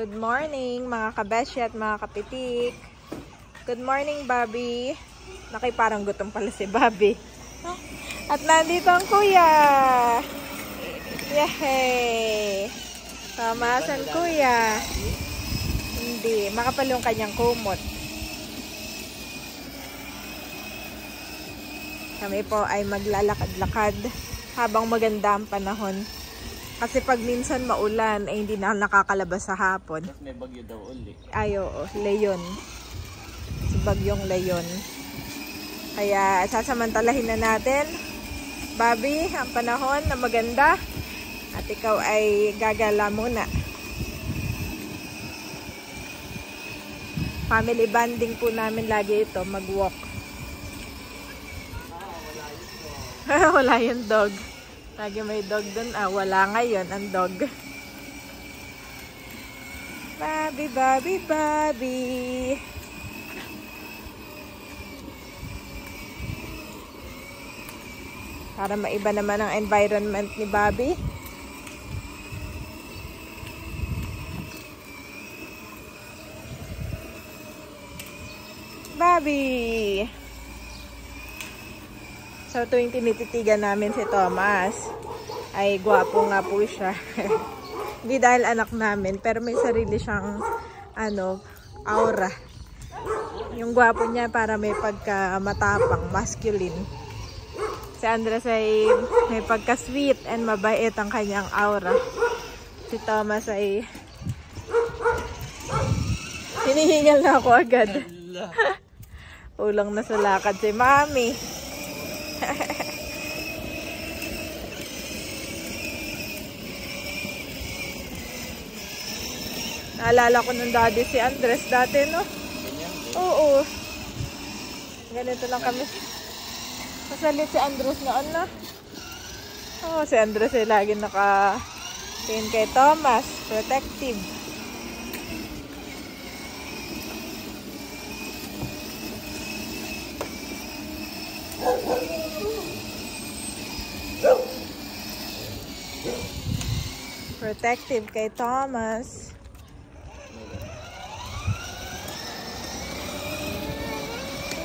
Good morning mga kabeshi at mga kapitik. Good morning, Bobby. Parang gutom pala si Bobby. At nandito ang kuya. Yehey! Tamasan kuya. Hindi, makapal yung kanyang kumot. Kami po ay maglalakad-lakad habang maganda ang panahon. Kasi pag minsan maulan, ay hindi na nakakalabas sa hapon. Tapos may bagyo daw uli. Ay, oo, Leon. Si bagyong Leon. Kaya sasamantalahin na natin, Bobby, ang panahon na maganda. At ikaw ay gagala muna. Family bonding po namin lagi ito, mag-walk. Wala yung dog. Lagi may dog dun. Wala ngayon ang dog. Bobby, Bobby, Bobby. Para maiba naman ang environment ni Bobby. Bobby! So, tuwing tinititigan namin si Thomas, ay gwapo nga po siya. Hindi dahil anak namin, pero may sarili siyang, aura. Yung gwapo niya para may pagka-matapang, masculine. Si Andres ay may pagka-sweet and mabait ang kanyang aura. Si Thomas ay hinihingal na ako agad. Ulang na sa lakad si Mami. Naalala ko nung daddy si Andres dati, no? Oo. Ganito lang kami. Masalit si Andres noon, no? Oo, si Andres ay lagi naka-tingin kay Thomas. Protective. Protective kay Thomas.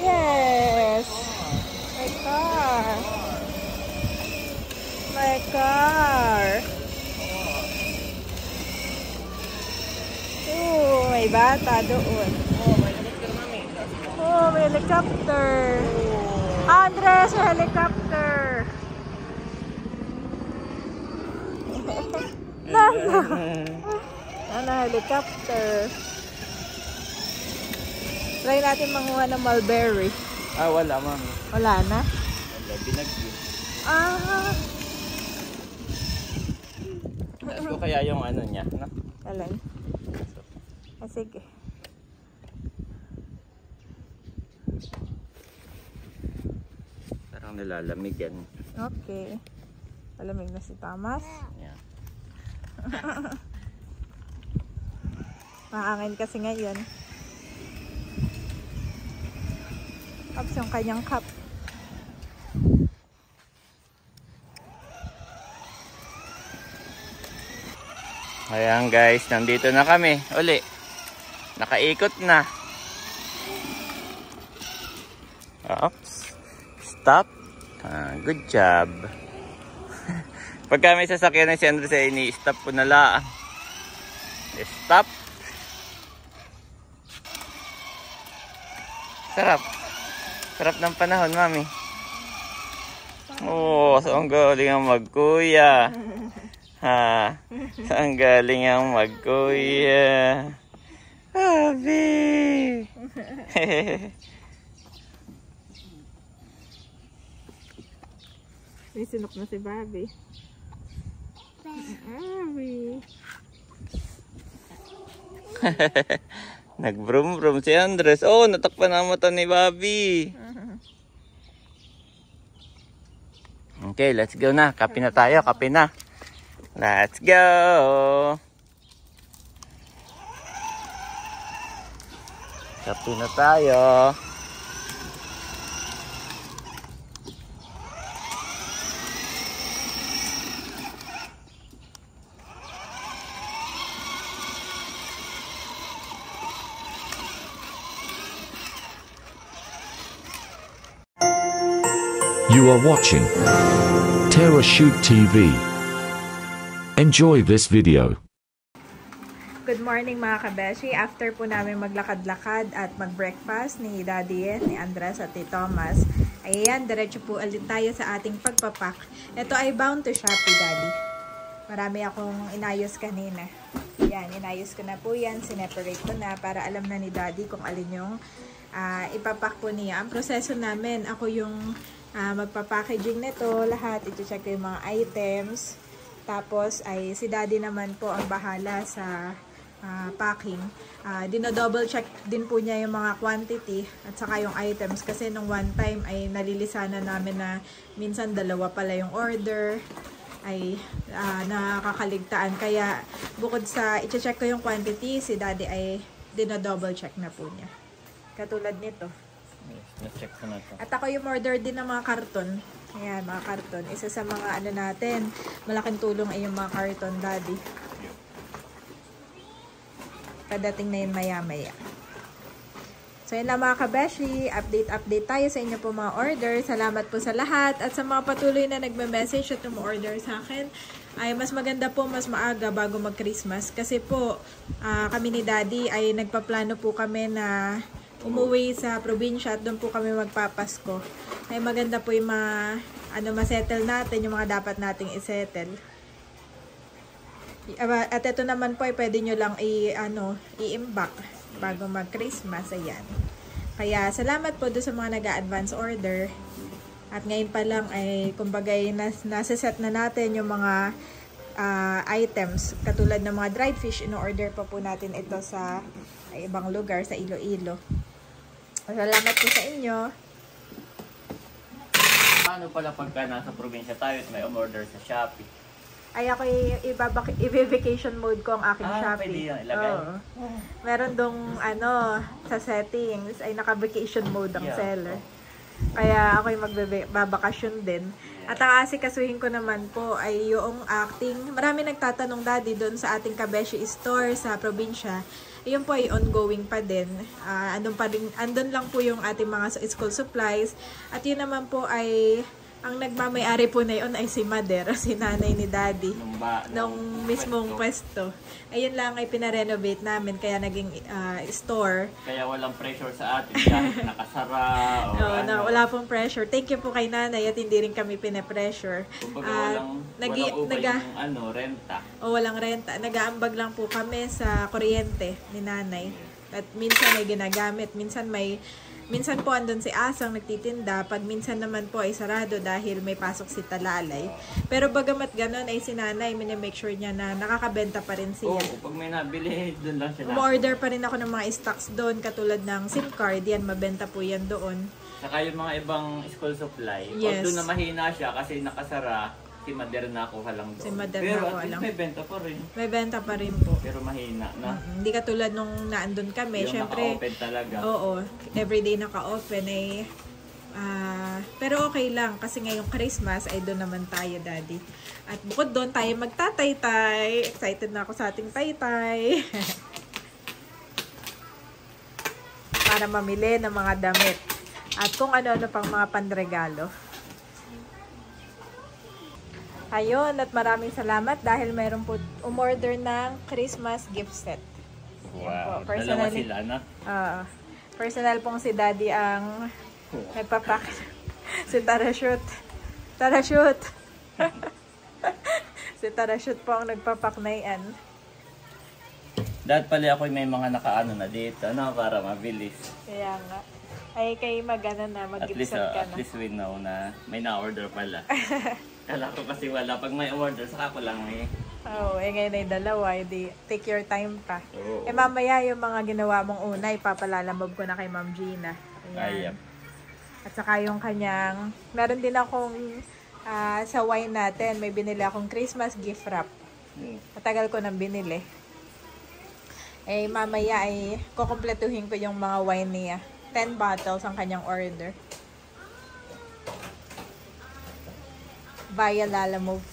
Yes. My car. My car. Oh, may bata doon. Oh, may helicopter. Andres, may helicopter. Helicopter. Try natin manguha ng mulberry. Wala, mami. Wala na? Wala, binagyo. Tapos ko kaya yung niya, no? Alin? Sige. Parang nilalamig yan. Okay. Malamig na si Thomas. Yeah. Maangin kasi ngayon. Tapos yung kanyang cup. Ayan guys, nandito na kami. Uli. Nakaikot na. Oops. Stop. Good job. Pagka may sasakyan na si Andres ay ini-stop ko na lang. Stop. Sarap. Sarap ng panahon, mami. Oh, saan galing ang magkuya? Ha? Saan galing ang magkuya? Bobby! May sinok na si Bobby. Bobby. Nag-brum-brum si Andres. Oh, natakpan na mata ni Bobby. Okay, let's go na. Kape na tayo, kape na. Let's go. Kape na tayo. You are watching Terra Shoot TV. Enjoy this video. Good morning mga kabeshi. After po namin maglakad-lakad at mag-breakfast ni Daddy Yen, ni Andres at ni Thomas, ayan, diretso po ulit tayo sa ating pagpapak. Ito ay bound to Shopee, Daddy. Marami akong inayos kanina. Yan, inayos ko na po yan. Sineparate ko na para alam na ni Daddy kung alin yung ipapak po niya. Ang proseso namin, ako yung magpapackaging nito. Lahat, iti-check ko yung mga items. Tapos ay si Daddy naman po ang bahala sa packing. Dino-double check din po niya yung mga quantity at saka yung items. Kasi nung one time ay nalilisanan namin na minsan dalawa pala yung order. Ay nakakaligtaan. Kaya bukod sa i-check ko yung quantity, si Daddy ay dino-double check na po niya. Katulad nito. Yes, na-check ko na to. At ako yung order din ng mga karton. Ayan, mga karton. Isa sa mga ano natin, malaking tulong ay yung mga karton, Daddy. Padating na yun maya-maya. So yun lang mga kabeshi, update tayo sa inyo po mga order. Salamat po sa lahat. At sa mga patuloy na nagme-message at order sa akin, ay mas maganda po, mas maaga bago mag-Christmas. Kasi po, kami ni Daddy ay nagpaplano po kami na umuwi sa probinsya at doon po kami magpapasko. Ay maganda po yung ma-settle natin, yung mga dapat nating i-settle. At ito naman po ay pwede nyo lang i-imbak bago mag-Christmas, ayan. Kaya salamat po doon sa mga nag-advance order. At ngayon pa lang ay kumbaga nasa-set na natin yung mga items. Katulad ng mga dried fish, in-order pa po natin ito sa ibang lugar, sa Iloilo. Salamat po sa inyo. Paano pala pagka nasa probinsya tayo at may umorder sa Shopee? Ay ako i-vacation mode ko ang aking Shopee. Pwede yan ilagay. Meron dong sa settings ay naka-vacation mode ang seller. Kaya ako yung magbabakasyon din. At ang asikasuhin ko naman po ay yung acting. Marami nagtatanong, Daddy, doon sa ating Kabeshi store sa probinsya. Yun po ay ongoing pa din. Andun lang po yung ating mga school supplies. At yun naman po ay ang nagmamay-ari po na yun ay si Mother, si nanay ni Daddy. Nung mismong pwesto. Ayun lang ay pinarenovate namin, kaya naging store. Kaya walang pressure sa atin kahit nakasara o wala pong pressure. Thank you po kay nanay at hindi rin kami pinapressure. Kumbaga walang ubay renta. Walang renta. Nag-aambag lang po kami sa kuryente ni nanay. At minsan ay ginagamit. Minsan po andun si Asang nagtitinda, pag minsan naman po ay sarado dahil may pasok si Talalay. Pero bagamat ganun ay si nanay, make sure niya na nakakabenta pa rin siya. Pag may nabili, doon lang siya. Umorder pa rin ako ng mga stocks doon, katulad ng SIM card, yan, mabenta po yan doon. Saka yung mga ibang school supply, yes. Although na mahina siya kasi nakasara, si Mother nakuha lang doon. Pero at least may benta pa rin. May benta pa rin po. Pero mahina na. Hindi katulad nung naandun kami. Yung syempre, naka-open talaga. Oo. Everyday naka-open ay pero okay lang kasi ngayong Christmas ay doon naman tayo, Daddy. At bukod doon tayo magtataytay. Excited na ako sa ating taytay. Para mamili ng mga damit. At kung ano-ano pang mga panregalo. Ayun, at maraming salamat dahil mayroon po umorder ng Christmas gift set. Wow, dalawa sila, no? Personal pong si Daddy ang nagpapak. Si Tarashoot. Tarashoot! Si Tarashoot po ang nagpapak na yan. Dahil pala ako may mga nakaano na dito, no? Para mabilis. Kaya nga. Ay, kayo mag-gift set ka na. At least we know na may na-order pala. Kala ko kasi wala. Pag may order, saka ko lang ngayon ay dalawa. Hindi, take your time pa. Mamaya yung mga ginawa mong una, ipapalalamog ko na kay Ma'am Gina. Ayan. At saka yung kanyang, meron din akong sa wine natin, may binili akong Christmas gift wrap. Matagal ko nang binili. Mamaya ay kukumpletuhin ko yung mga wine niya. 10 bottles ang kanyang order. Via Lalamove.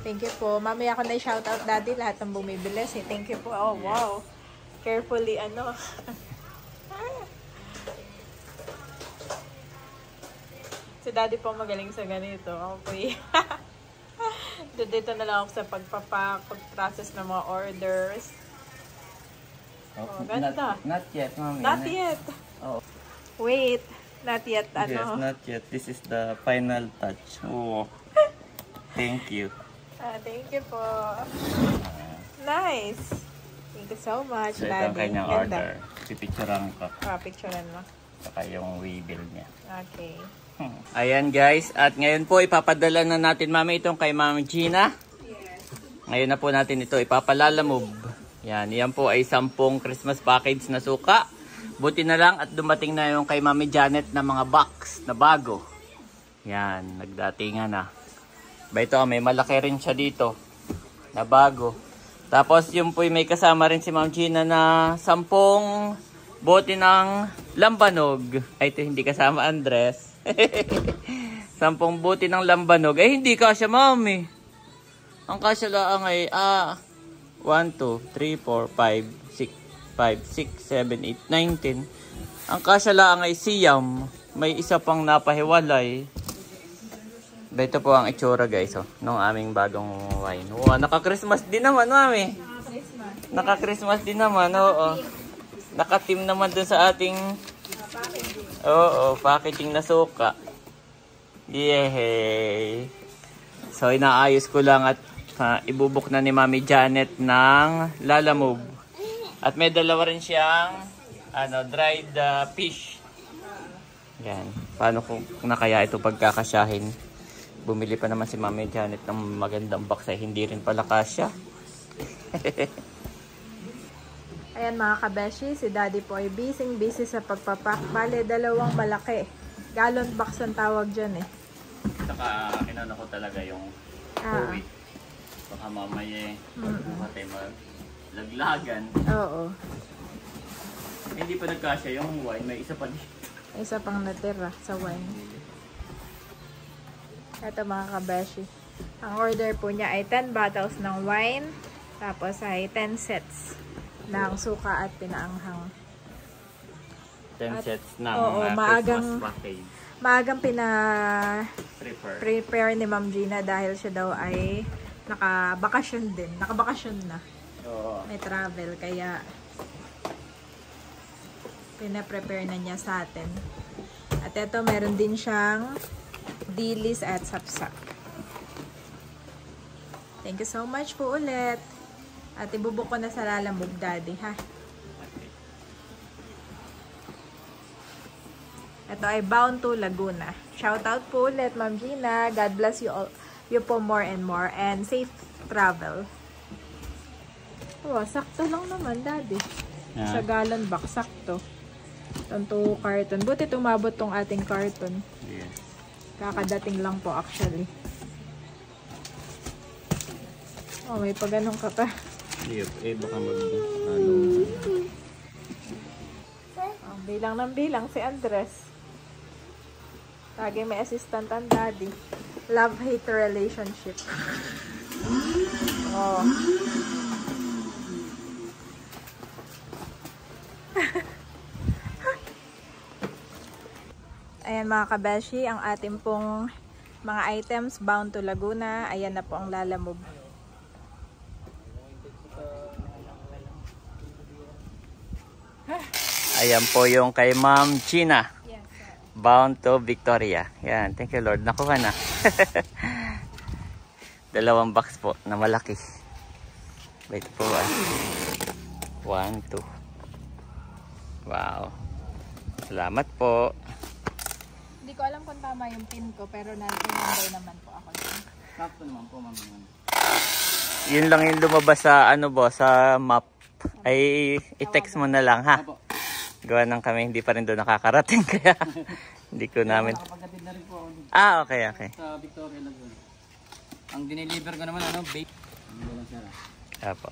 Thank you po. Mamaya ako na i-shoutout, Daddy, lahat ng bumibili. Say thank you po. Oh, wow. Carefully, Si Si Daddy po magaling sa ganito. Ako po dito na lang ako sa pag-process ng mga orders. Oh, ganda. Not yet, Mami. Not yet. Oh. Wait. Not yet, ano? Yes, not yet. This is the final touch. Oh. Thank you. Thank you po. Nice. Thank you so much, So, ito Daddy. ang kanyang order. Pipicturean ko. Picturean mo. Saka yung waybill niya. Okay. Ayan guys, at ngayon po ipapadala na natin Mami itong kay Mami Gina. Yes. Ngayon na po natin ito ipapalalamove. Yan po ay 10 Christmas package na suka. Buti na lang at dumating na yung kay Mami Janet na mga box na bago. Yan, nagdatingan na. Ba ito, may malaki rin siya dito na bago. Tapos yung po may kasama rin si Ma'am Gina na 10 bote ng lambanog. Ay ito hindi kasama Andres. 10 bote ng lambanog. Ay hindi kasya Mami. Ang kasya lang ay 1, 2, 3, 4, 5, 6, 7, 8, 9, 10. Ang kasya lang ay siyam. May isa pang napahiwalay. Ito po ang itsura guys nung aming bagong wine. Wow, naka-Christmas din naman Mami. Naka-Christmas din naman, oo. Naka-team naman dun sa ating packaging na suka. Yehey. So inaayos ko lang at ibubuk na ni Mami Janet ng lalamove. At may dalawa rin siyang dried fish. Yan. Paano kung nakaya ito pagkakasyahin? Bumili pa naman si Mami Janet ng magandang box ay hindi rin pala kasya. Ayan mga kabeshi, si Daddy po ay busy sa pagpapak. Bale, dalawang malaki. Gallon box ang tawag dyan eh. Saka kinano ko talaga yung COVID. Baka mamaya tayo maglaglagan. Oo. Hindi pa nagkasya yung wine, may isa pa dito. Isa pang natira sa wine. Ito mga kabeshi. Ang order po niya ay 10 bottles ng wine. Tapos ay 10 sets ng suka at pinaanghang. 10 sets ng maagang, Christmas package. Maagang prepare ni Ma'am Gina dahil siya daw ay nakabakasyon din. Nakabakasyon na. Oo. May travel. Kaya pina-prepare na niya sa atin. At ito meron din siyang dilis at sapsap. Thank you so much po ulit. At ibubuk ko na sa lalamove, Daddy, ha? Ito ay Bound to Laguna. Shout out po ulit, Ma'am Gina. God bless you all, you po more and more. And safe travel. Oh, sakto lang naman, Daddy. Yeah. Sa gallon box, sakto. Itong 2 carton. Buti tumabot tong ating carton. Yes. Kakadating lang po, actually. Oh, may paganong ka pa. Baka Bilang ng bilang si Andres. Lagi may assistant ang Daddy. Love-hate relationship. Oh. Ayan mga kabeshi, ang ating pong mga items Bound to Laguna. Ayan na po ang lalamove. Ayan po yung kay Ma'am Gina. Yes, sir. Bound to Victoria. Yan. Thank you Lord. Nakuha na. 2 box po na malaki. Ito po 1, 2. Wow. Salamat po. Hindi ko alam kung tama yung pin ko pero nag-remember naman po ako. Sakto naman po Ma'am. Yun lang yung lumabas sa sa map. Ay i-text mo na lang ha. Gawa ng kami hindi pa rin doon nakakarating kaya hindi ko namin. Nakapagkatid na rin po ako dito. Okay. Sa Victoria Laguna. Ang dineliver ko naman bake. Hindi lang siya. Apo.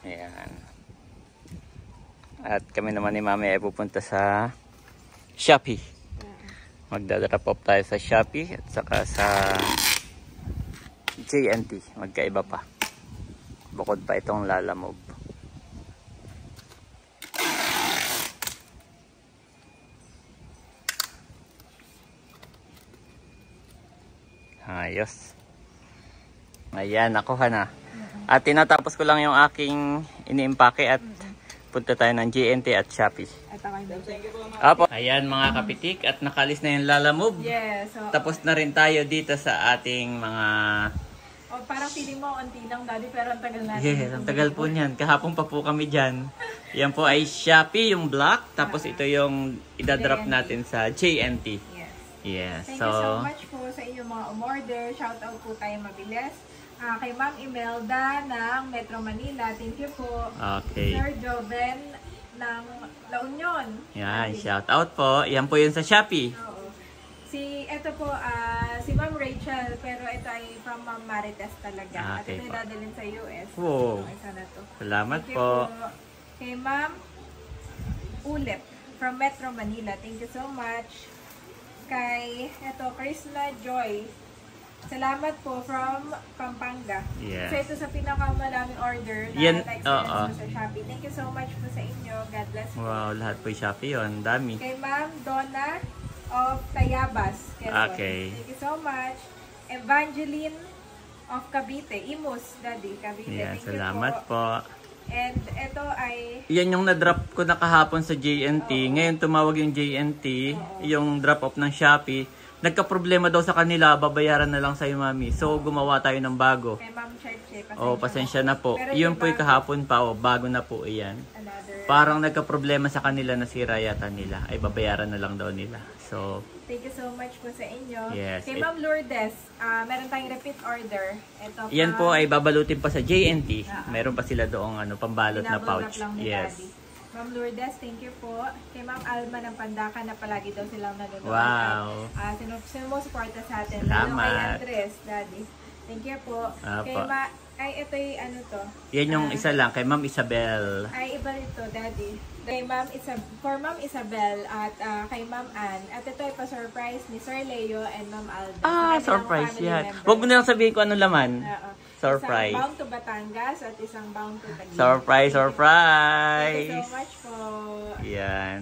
Ayan. At kami naman ni Mami ay pupunta sa Shopee. Magdadrop off tayo sa Shopee at saka sa JNT. Magkaiba pa. Bukod pa itong Lalamove. Ayos. Ayan, nakuha na. At tinatapos ko lang yung aking iniimpake at punta tayo ng JNT at Shopee. Apo. Ayan mga kapitik, at nakalis na yung Lalamove. Yes. So, Tapos na rin tayo dito sa ating mga... oh, parang feeling mo onti lang, Daddy, pero ang tagal natin. Yes, ang tagal po niyan. Kahapon pa po kami dyan. Yan po ay Shopee, yung black. Tapos ito yung idadrop natin sa JNT. Yes. Yes. Thank you so much po sa inyong mga umorder. Shout out po tayo mabilis. Kay Ma'am Imelda ng Metro Manila. Thank you po. Okay. Sir Joven ng La Union. Yan, shout out po. Yan po yun sa Shopee. Oo. Ito po, si Ma'am Rachel, pero ito ay from Ma'am Marites talaga. Okay at ito po. dadalhin sa US. Wow. So, isa na to. Salamat Thank you po. Kay Ma'am Ulip from Metro Manila. Thank you so much. Kay Krishna Joy. Salamat po from Pampanga. Yes. So ito sa pinakamaraming order na Yan, na-experience mo sa Shopee. Thank you so much po sa inyo. God bless you. Wow, lahat po yung Shopee yun. Dami. Kay Ma'am Donna of Tayabas, Quezon. Okay. Thank you so much. Evangeline of Cavite. Imus, Daddy, Cavite. Yan, Thank salamat you po. po. And ito ay... Yan yung na-drop ko na kahapon sa JNT. Ngayon tumawag yung JNT, yung drop off ng Shopee. Nagka-problema daw sa kanila, babayaran na lang sa'yo, mami. So, gumawa tayo ng bago. Kay Ma'am Cheche, Pasensya na po. Pero Yun yung po yung bago, kahapon pa, bago na po iyan. another... Parang nagka-problema sa kanila, nasira yata nila. Ay, babayaran na lang daw nila. So, Thank you so much po sa inyo. Yes, Kay Ma'am Lourdes, meron tayong repeat order. Ito yan po ay babalutin pa sa JNT. Ah. Meron pa sila doong pambalot na Pinabulak pouch. lang ni Yes. Daddy. Ma'am Lourdes, thank you po. Kay Ma'am Alma ng Pandakan na palagi daw silang nanonood. Wow. At sinusuporta sa atin. Salamat. Lalo kay Andres, Daddy. Thank you po. Apo. Ito yung ano to. Yan yung isa lang, kay Ma'am Isabel. Ay, iba rito, Daddy. Kay for Ma'am Isabel at kay Ma'am Ann. At ito ay pa-surprise ni Sir Leo and Ma'am Alda. Sa kanilang Surprise family yan. member. Huwag mo na lang sabihin kung ano laman. Oo. Surprise. Isang bound to Batangas at isang bound to Taguig. Surprise, Thank surprise! you so much po. Yan.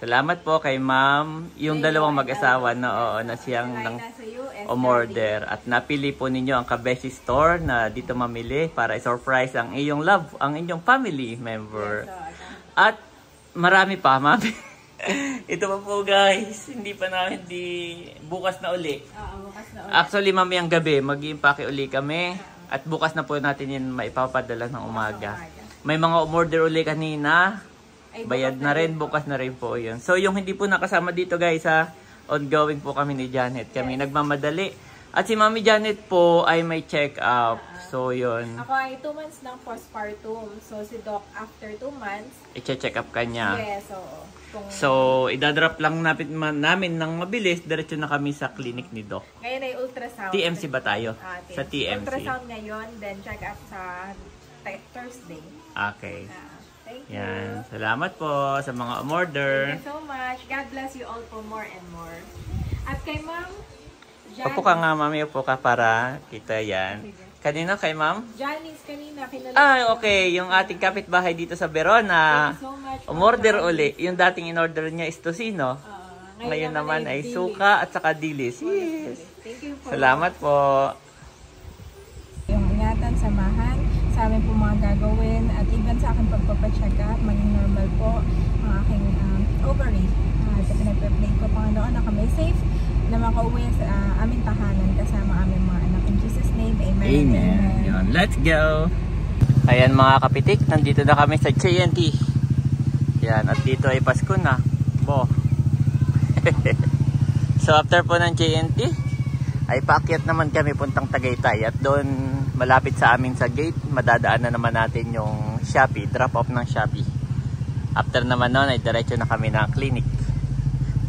Salamat po kay Ma'am. Yung dalawang mag-asawa na siyang Sila ay nang nasa US, umorder. At napili po ninyo ang Kabeshi Store na dito mamili para i-surprise ang iyong love, ang inyong family member. At marami pa, Ma'am. Ito pa po guys. Hindi pa namin bukas na uli. Oo, bukas na ulit. Actually, mamayang gabi, mag-iimpake uli kami. At bukas na po natin yun maipapadala ng umaga. May mga umorder uli kanina. Ay, Bayad na rin, bukas na rin po yun. So, yung hindi po nakasama dito guys ongoing po kami ni Janet. Kami nagmamadali. At si Mami Janet po ay may check-up. So, yun. Ako ay 2 months ng postpartum. So, si Doc after 2 months. I-check up ka niya. Yes, oo. So, idadrop lang namin ng mabilis. Diretso na kami sa clinic ni Doc. Ngayon ay ultrasound. TMC ba tayo? TMC. Sa TMC. Ultrasound ngayon, then check up sa Thursday. Okay. Thank you. Yan. Salamat po sa mga umorder. Thank you so much. God bless you all for more and more. At kay Ma'am Janice. Upo ka nga, Mami. Upo ka para kita yan. Kanina kay Ma'am? Janice kanina. Okay. Yung ating kapitbahay dito sa Verona. Thank you so much. Umorder uli. Yung dating in-order niya is tocino. Ngayon naman ay suka at saka dilis. Yes. Thank you po. Salamat po. Yung ingatan, samahan sa amin po mga gagawin at even sa akin pagpapacheck up, maging normal po ang aking ovary. At pinag-play ko Panginoon na kami safe na makauwi sa aming tahanan kasama aming mga anak. In Jesus' name, amen. Amen. Yun, let's go. Ayan mga kapitik, nandito na kami sa JNT. Yan, at dito ay Pasko na. Bo. So after po ng JNT, ay paakyat naman kami puntang Tagaytay. At doon, malapit sa amin sa gate, madadaan na naman natin yung Shopee, drop off ng Shopee. After naman noon, ay diretso na kami ng clinic.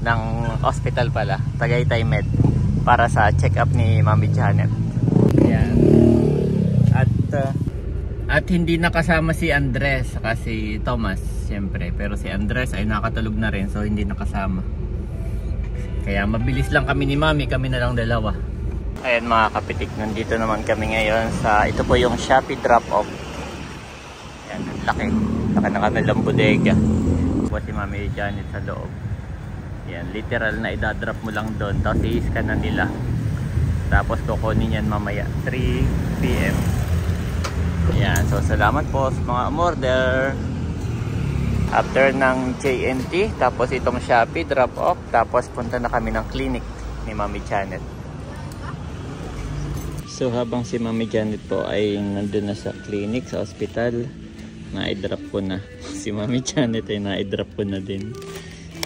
Ng hospital pala, Tagaytay Med. Para sa check-up ni Mami Janet. Yan. At hindi nakasama si Andres saka si Thomas, siyempre. Pero si Andres ay nakatulog na rin, so hindi nakasama. Kaya mabilis lang kami ni Mami, kami na lang dalawa. Ayan mga kapitik, nandito naman kami ngayon sa, ito po yung Shopee drop-off. Ayan, laki na kanilang bodega. Tapos si Mami Janet sa loob. Ayan, literal na idadrop mo lang doon, tapos i-scan na nila. Tapos kukunin yan mamaya 3 PM. Ayan, so salamat po sa mga umorder. After ng JNT, tapos itong Shopee drop-off, tapos punta na kami ng clinic ni Mami Janet. So habang si Mami Janet po ay nandun na sa clinic, sa hospital, na-drop ko na. Si Mami Janet ay na-drop ko na din.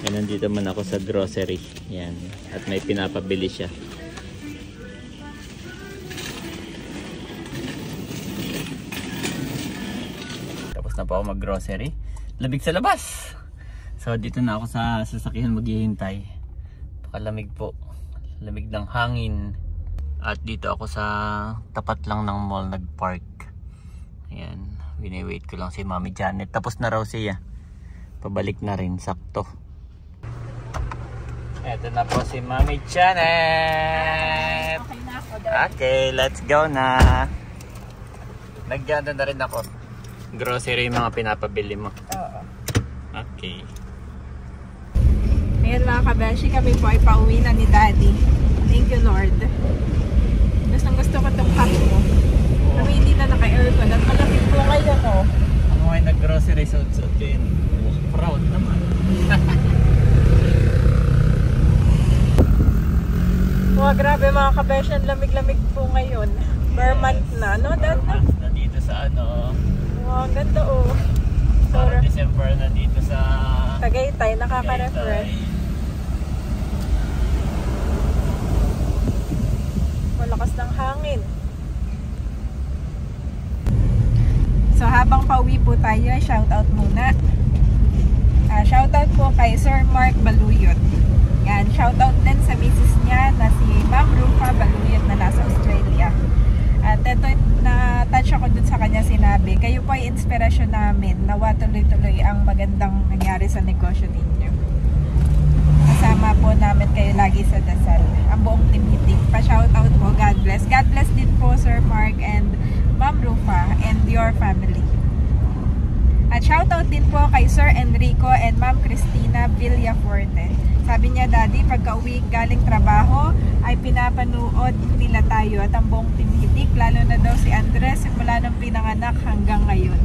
And nandito man ako sa grocery. Yan. At may pinapabili siya. Tapos na po ako mag-grocery. Lamig sa labas. So dito na ako sa sasakyan maghihintay. Pakalamig po. Lamig ng hangin. At dito ako sa tapat lang ng mall nag-park. Ayan, wini-wait ko lang si Mami Janet. Tapos na raw siya. Pabalik na rin, sakto. Eto na po si Mami Janet. Okay na ako. Okay, let's go na. Nagyan na rin ako. Grocery yung mga pinapabili mo. Oo. Okay. Ngayon mga kabeshi, kami po ay pauwi na ni Daddy. Thank you Lord. Gusto ko itong pack mo. Kami hindi na naka-aircon at malamig po ngayon oh. Ako ay nag-grocery suit-suit ko yun. Proud naman. Wow, grabe mga kabeshi, ang lamig-lamig po ngayon. Per month na, no? Dad? Na dito sa ano. Wow, ang ganda oh. Para December na dito sa Tagaytay, nakaka-refresh. Malakas ng hangin. So habang pauwi po tayo, shoutout muna. Shoutout po kay Sir Mark Baluyot. Yan, shoutout din sa misis niya na si Ma'am Rufa Baluyot na nasa Australia. At ito, na-touch ako dun sa kanya sinabi, kayo po ay inspirasyon namin, nawa tuloy-tuloy ang magandang nangyari sa negosyo ninyo. Kasama po namin kayo lagi sa dasal. Ang buong team Hitik. Pa-shoutout po. God bless. God bless din po Sir Mark and Ma'am Rufa and your family. At shoutout din po kay Sir Enrico and Ma'am Cristina Villaforte. Sabi niya, Daddy, pagka-uwi galing trabaho ay pinapanood nila tayo at ang buong team Hitik, lalo na daw si Andres simula nang pinanganak hanggang ngayon.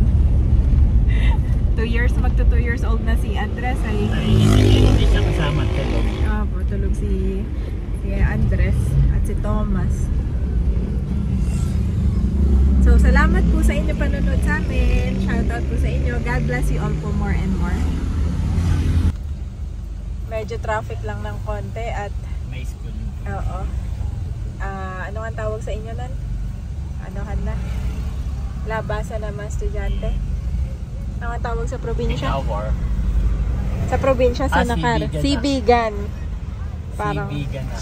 2 years, magto 2 years old na si Andres ay hindi siya kasama tulog. Tulog si Andres at si Thomas. So salamat po sa inyo panonood sa amin. Shoutout po sa inyo. God bless you all po more and more. Medyo traffic lang ng konti at May school. oo. Ano ang tawag sa inyo nun? Anohan na? Labasan naman estudyante. Ano ang tawag sa probinsya? Hour. Sa probinsya sa Nakar. Sibigan. Parang Sibigan na.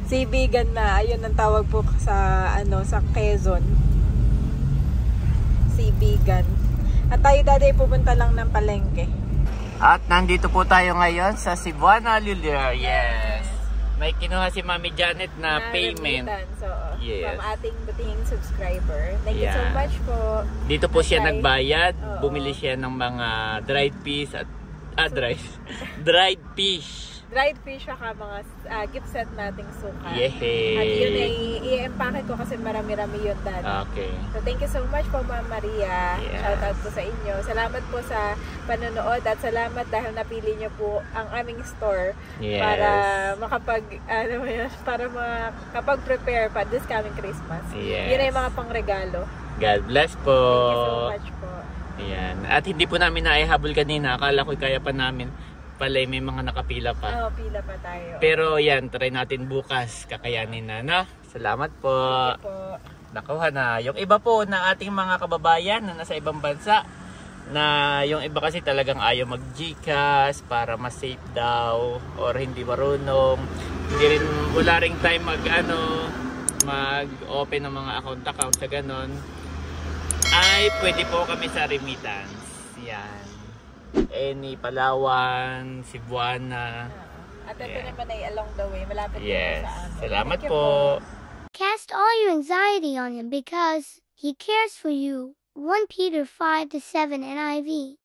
Sibigan na. Ayun ang tawag po sa sa Quezon. Sibigan. At tayo dati pupunta lang ng palengke. At nandito po tayo ngayon sa Cebuana Lulier. Yes. May kinuha si Mami Janet na payment. So, yes. From ating buting subscriber. Thank you so much po. Dito po siya nagbayad. Oo. Bumili siya ng mga dried fish at dried fish. Dried fish saka mga gift set nating suka. Yehey. At yun ay i-empake ko kasi marami-rami yun dati. Okay. So thank you so much po Ma'am Maria. Yes. Shoutout po sa inyo. Salamat po sa panonood at salamat dahil napili niyo po ang aming store Yes. para makapag-prepare pa this coming Christmas. Yes. Yun ay mga pangregalo. God bless po. Thank you so much po. Ayan. At hindi po namin naihabol kanina. Akala ko kaya pa namin. Pala may mga nakapila pa. Pila pa tayo. Pero yan, try natin bukas. Kakayanin na, no? Salamat po. Thank you po. Nakuha na. Yung iba po na ating mga kababayan na nasa ibang bansa, na yung iba kasi talagang ayaw mag-GCash para mas safe daw or hindi marunong. Hindi rin, wala ring time mag-open ng mga account sa ganon. Ay, pwede po kami sa remittance. Yan. Any Palawan, Cebuana. At ito Yeah. naman ay along the way. Malapit Yes. dito sa amin. Salamat Thank you po. Cast all your anxiety on him because he cares for you. 1 Peter 5-7 NIV.